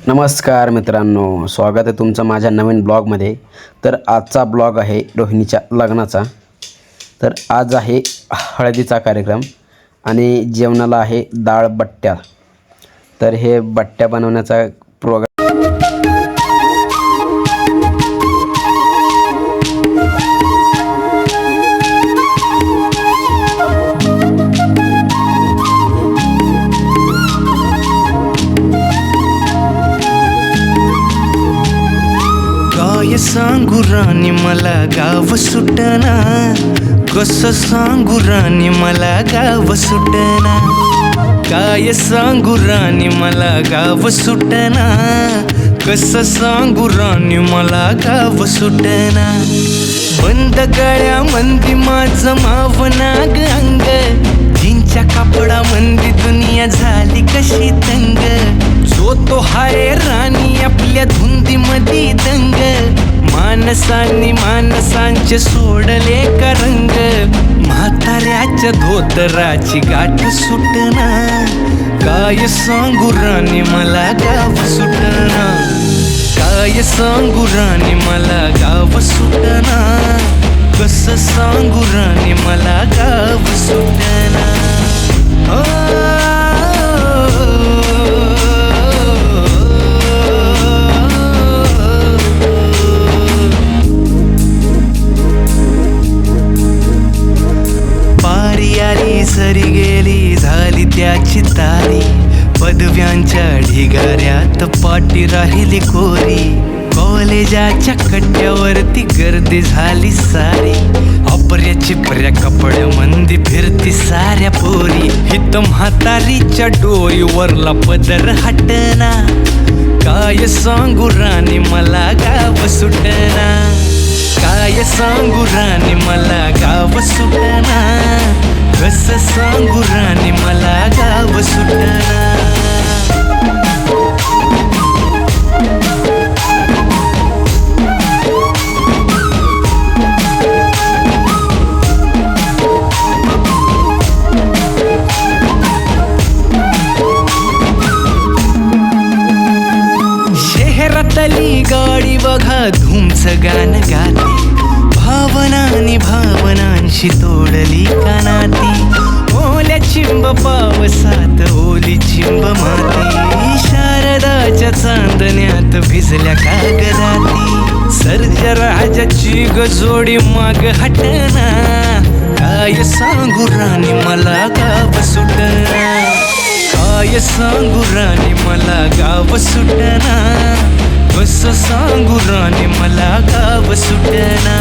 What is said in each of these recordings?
नमस्कार मित्रांनो, स्वागत आहे तुमचं माझ्या नवीन ब्लॉगमध्ये। तर आजचा ब्लॉग आहे रोहिणीच्या लग्नाचा। तर आज आहे हळदीचा कार्यक्रम आणि जेवणाला आहे डाळ बट्ट्या। तर हे बट्ट्या बनवण्याचा प्रोग्राम काय सांगू राणी मला गाव सुटना, कसं सांगू राणी मला गाव सुटना। काय सांगू राणी मला गाव सुटना, कसं सांगू राणी मला गाव सुटना। बंद गळ्यामंदी माझं मावनाग अंग, जीनच्या कापडामंदी दुनिया झाली कशी तंग। जो तो हाय राणी आपल्या धुंदीमधी दंग, माणसांनी माणसांचे सोडले का रंग। म्हाताऱ्याच्या धोतराची गाठ सुटना, काय सांगू राणी मला गाव सुटना। काय सांगू राणी मला गाव सुटना, कसं सांगू राणी मला गाव सुटना। पारी आली सरी गेली झाली त्याची तारी, पदव्यांच्या ढिगाऱ्यात पाठी राहिली कोरी। कॉलेजाच्या कट्ट्यावरती गर्दी झाली सारी, अपर्या चिपर्या कपड्यामंदी फिरती साऱ्या पोरी। हित म्हातारीच्या डोईवरला पदर हटना, काय सांगू राणी मला गाव सुटना। काय सांगू राणी मला गाव सुटना, कसं सांगू राणी मला गाव सुटना। शहरातली गाडी बघा धूमचं गाणं गाते, भावनांनी भावनांशी तोडली कानाती। ओल्या चिंब पावसात ओली चिंब माती, शारदाच्या चांदण्यात भिजल्या कागदाती। सर्जराजाची गजोडी माग हटना, काय सांगू राणी मला गाव सुटना। काय सांगू राणी मला गाव सुटना, कसं सांगू राणी मला गाव सुटना।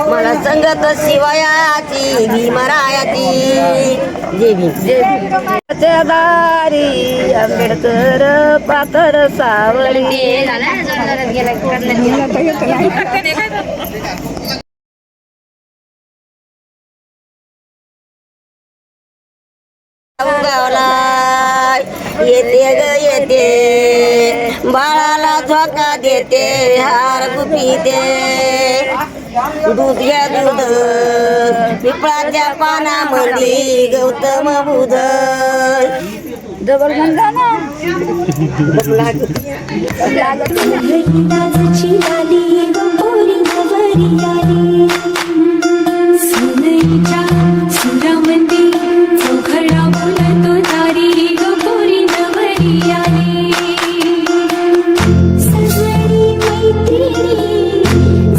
मला संगत शिवायाची भीमरायाची दारी आंबेडकर पातर सावळी। येते ग येते, बाळाला झोका देते, हार गुपिते। दूध घ्या दूध पिपळाच्या पानामध्ये गौतम बुध। डबल म्हणला ना लागत नवरी आली सनईच्या सुरामंदी चौघडा बोलतो तारी ग पोरी नवरी आली सजनी मैत्रिणी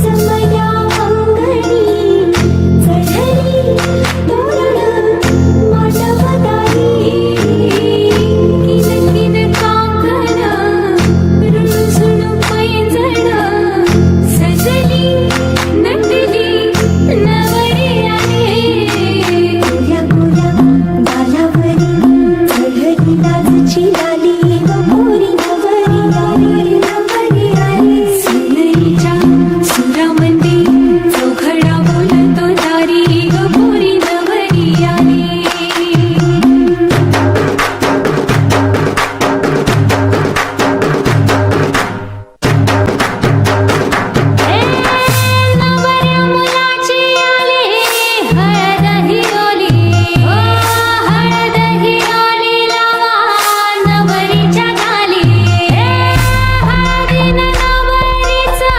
जमल्या अंगणी चढली तोरण मांडवदारी किन किन काकण रुणझुण पैंजण सजली नटली नवरी आली गोऱ्या गोऱ्या गालावरी चढली लाजची लाली ग पोरी नवरी आली नवरी आली सनईच्या सुरामंदी चौघडा बोलतो तारी ग पोरी नवरी आली नवऱ्या मुलाची आली हळद हिरोली हळद हिरोली लावा नवरीच्या गाली हळदीनं नवरीचं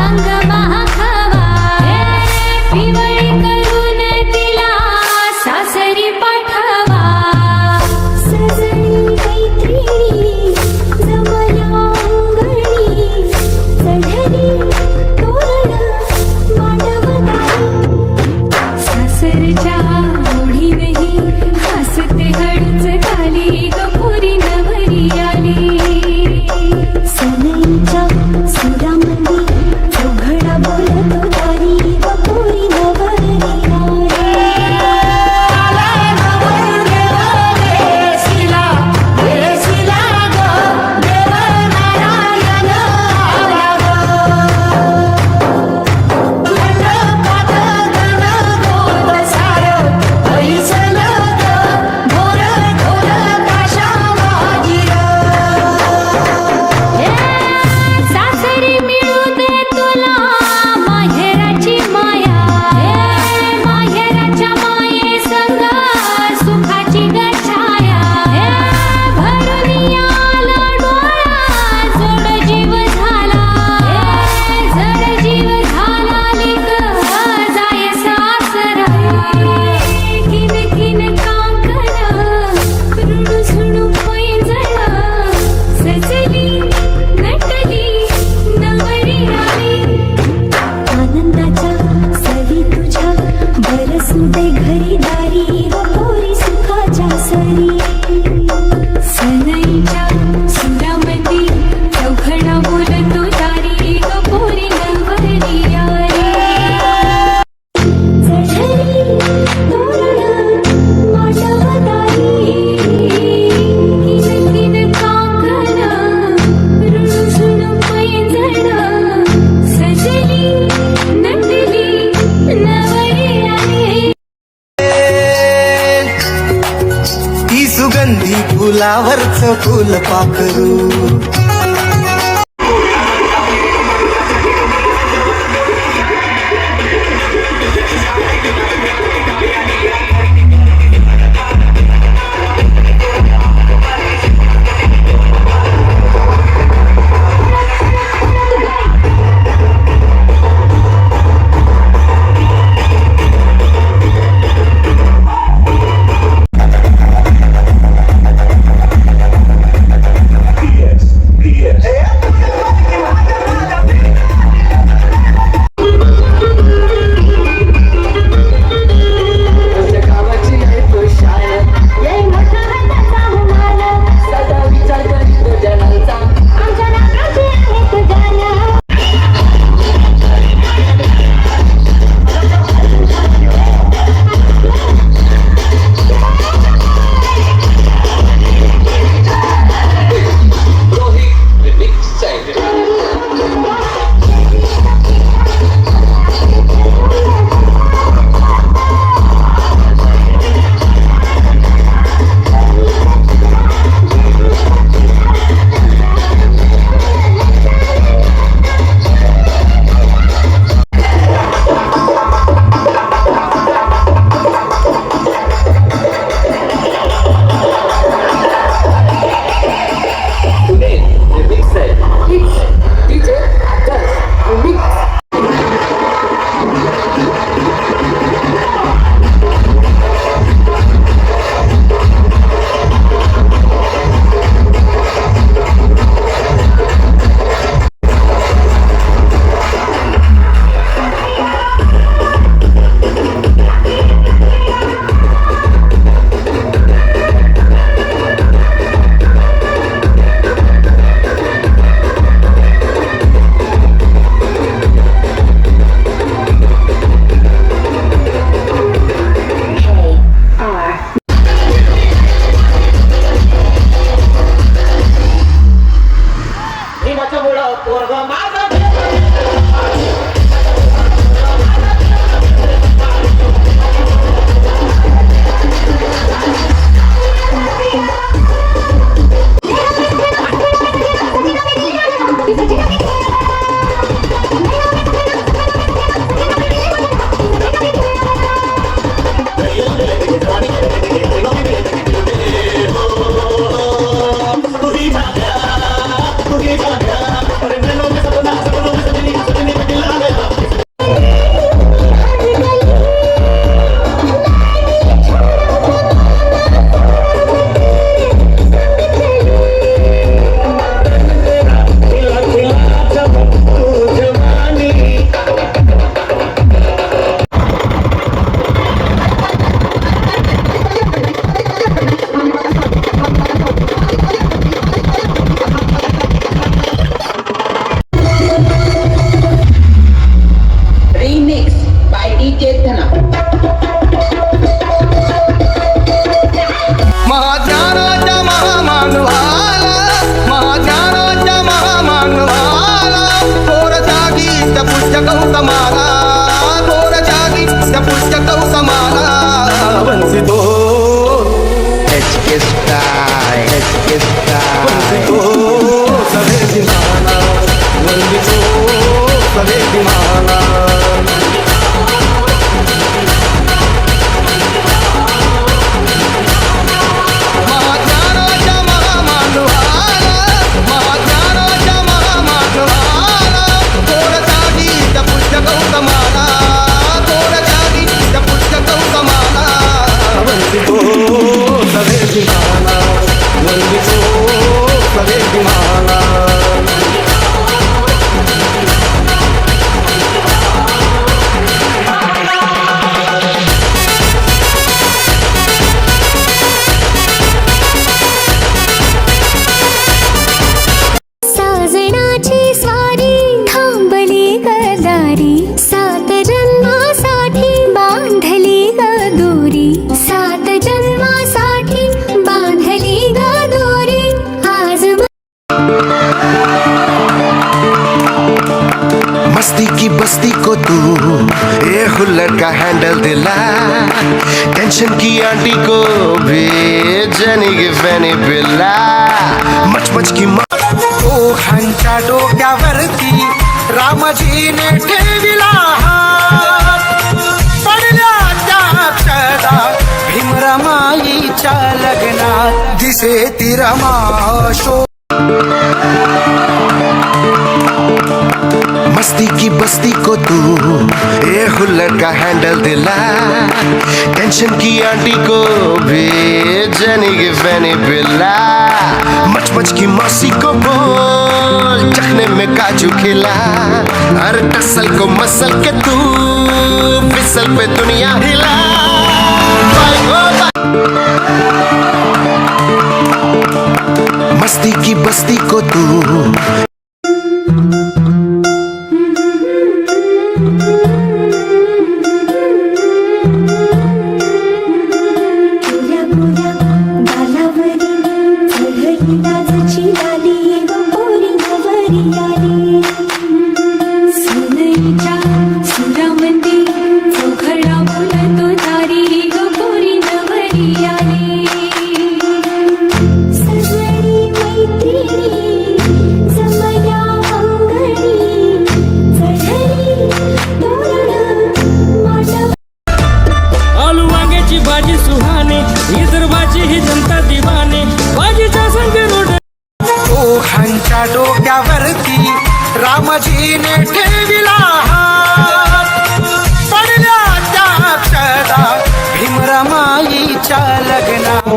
अंग महाखावा पिवळी करून तिला सासरी पाठवा सजनी मैत्रिणी जमल्या अंगणी चढली तोरण मांडवदारी सासरच्या ओढीनही हसते हळूच खाली ग पोरी नवरी आली सनईच्या सुरामंदी चौघडा बोलतो तारी ग पोरी नवरी सासरी मिळू दे तुला माहेराची माया माहेराच्या माये संग सुखाची गछाया भरून आला डोळा जोड जीव झाला जड जीव झाला लिक जाय सासरा किन किन कांकण रुणझुण पैंजण सजली नटली नवरी आली आनंदाच्या सरी तुझ्या बरसू दे घरी दारी व पोरी सुखाच्या सरी सनईच्या सुरामंदी चौघडा बोलतो तारी ग पोरी नवरी आली चढली तोरण मांडवदारी किन किन काकण रुणझुण पैंजण सजली नटली नवरी आली ती सुगंधी फुलावरचं फुल पाखरू कौतमाला थोर जागी त्या पुष्ट कौतमाला वंचितो वंचितो सवे दिमाना वंचितो सवे दिमाना साजणाची स्वारी थांबली गदारी सात जन्मासाठी बांधली गदोरी सात जन्मासाठी बांधली गदोरी आज मस्ती की बस्ती को तू ये हुल्लड़ का हैंडल दिला टेंशन की आंटी को भी जनी की फैनी पिला मच की ओखांच्या डोक्यावरती रामजीने ठेविला हात. पडल्या त्या क्षणात भीमरमाईच्या लग्नात दिसे ती रमाशो मस्ती की बस्ती को तू ये हुल्लड़ का हैंडल दिला टेंशन की आंटी को भी जनी की फैनी पिला मच की मौसी को बोल चखने में काजू खिला हर टसल को मसल के तू फिसल पे दुनिया हिला मस्ती की बस्ती को तू भाजी सुहाने विदर्भाची ही जनता दिवाने भाजीचा संग रोड ओखांच्या डोक्यावरती रामजीने ठेविला हात. पडल्या त्या क्षणात भीमरमाईच्या लग्नात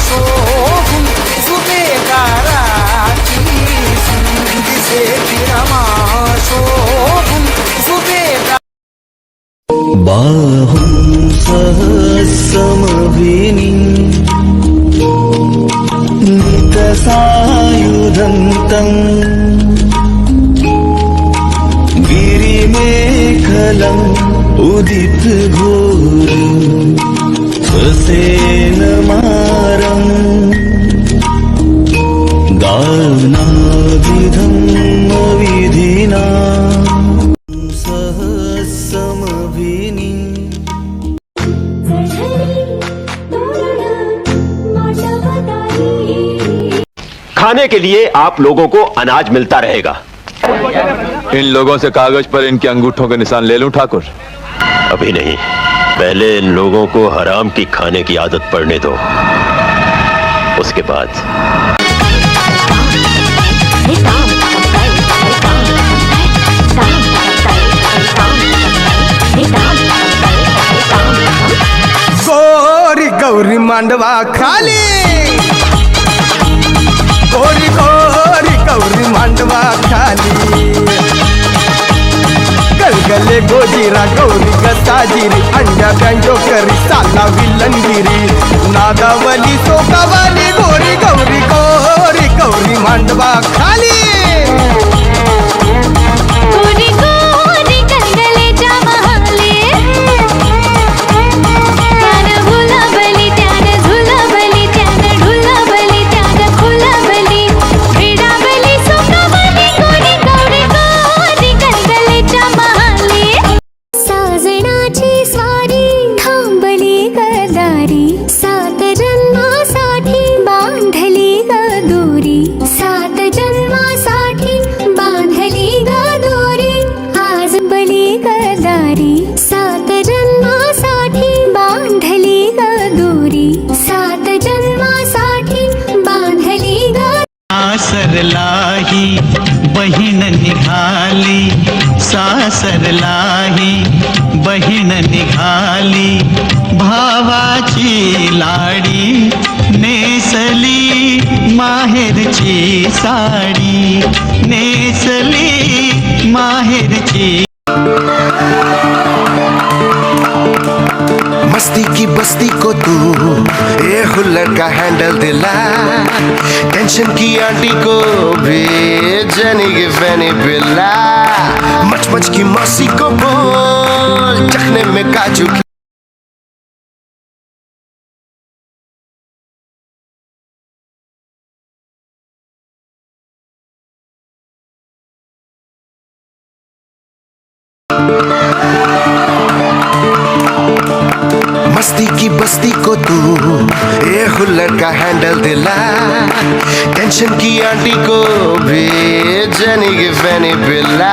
शोभून सुभेदाराची दिसे ती रमाशोभून सुभेदार बाहुं सहस्रमभिनी नितसायुधन्तम् गिरिमेखलम् उदितघोरं स्वसेन मारम् दानाविधम् विधिना सहस्रमभिनी खाने के लिए आप लोगों को अनाज मिलता रहेगा। इन लोगों से कागज पर इनके अंगूठों के निशान ले लूं ठाकुर? अभी नहीं, पहले इन लोगों को हराम की खाने की आदत पड़ने दो, उसके बाद गोरी गौरी मांडवा खाली गोरी गोरी गौरी मांडवा खाली गलगले गोजीरा गौरी गसाजिरी अंड्या बँजो करी साला विलंगिरी नादावली सोकावाली गोरी गौरी गोरी गौरी मांडवा खाली गोरी गोरी गलगलेच्या महाले त्यानं झुलाबली त्यानं सरलाही बहीण निघाली भावाची लाडी नेसली माहेरची साडी नेसली माहेरची मस्ती की बस्ती को तू ए हुल्लड़ का हैंडल दिला टेंशन की आंटी को भी जनी की फैनी पिला मच मच की मौसी को बोल चखने में काजू की मस्ती की बस्ती को तू ए हुल्लड़ का हैंडल दिला टेंशन की आंटी को भी जनी की फैनी पिला